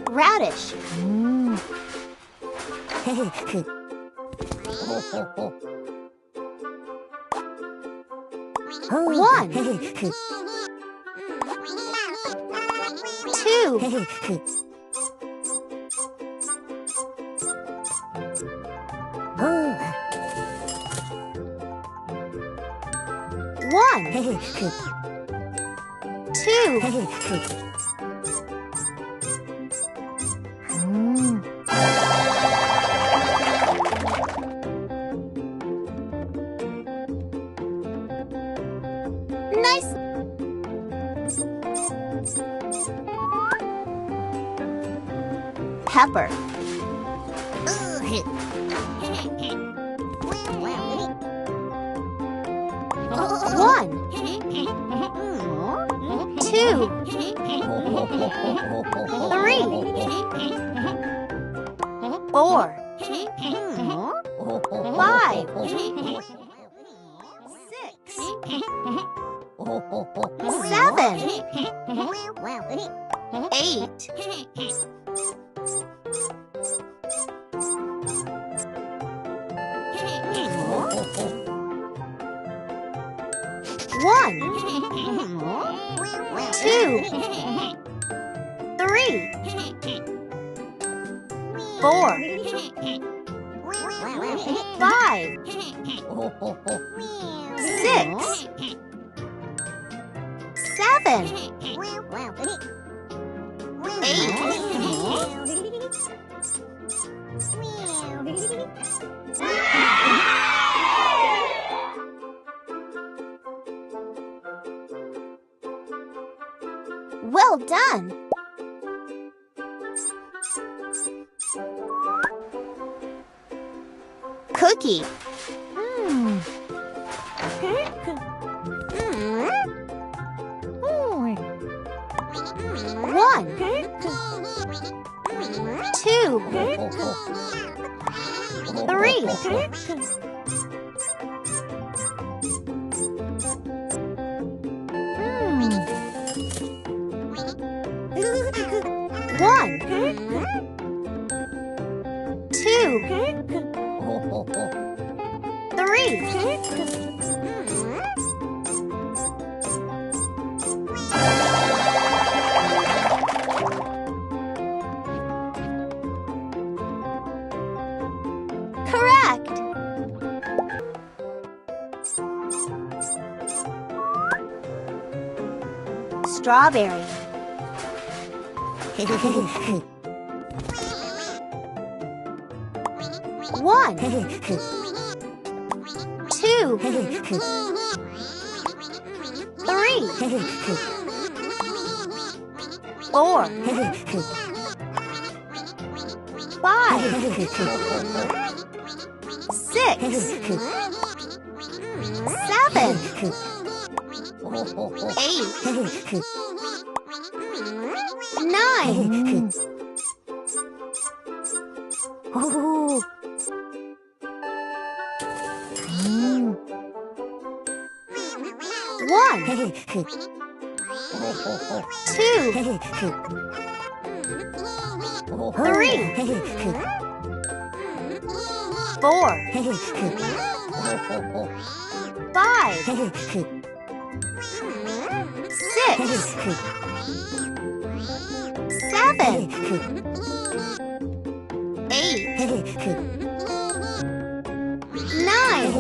Radish. 1, 2, 1, 2, nice. Pepper. 1, 2, 3, 4, 5, 6, 7, 8, 1, 2, 3, 4, 5, 6, 7, 8. Well done! Cookie. 1, 2, 3, 1, 2, 3. Correct. Strawberry. 1, 2, 3, 4, 5, 6, 7, 8, 9. One, 2, 3, 4, 5, 6, 7, 8, 9.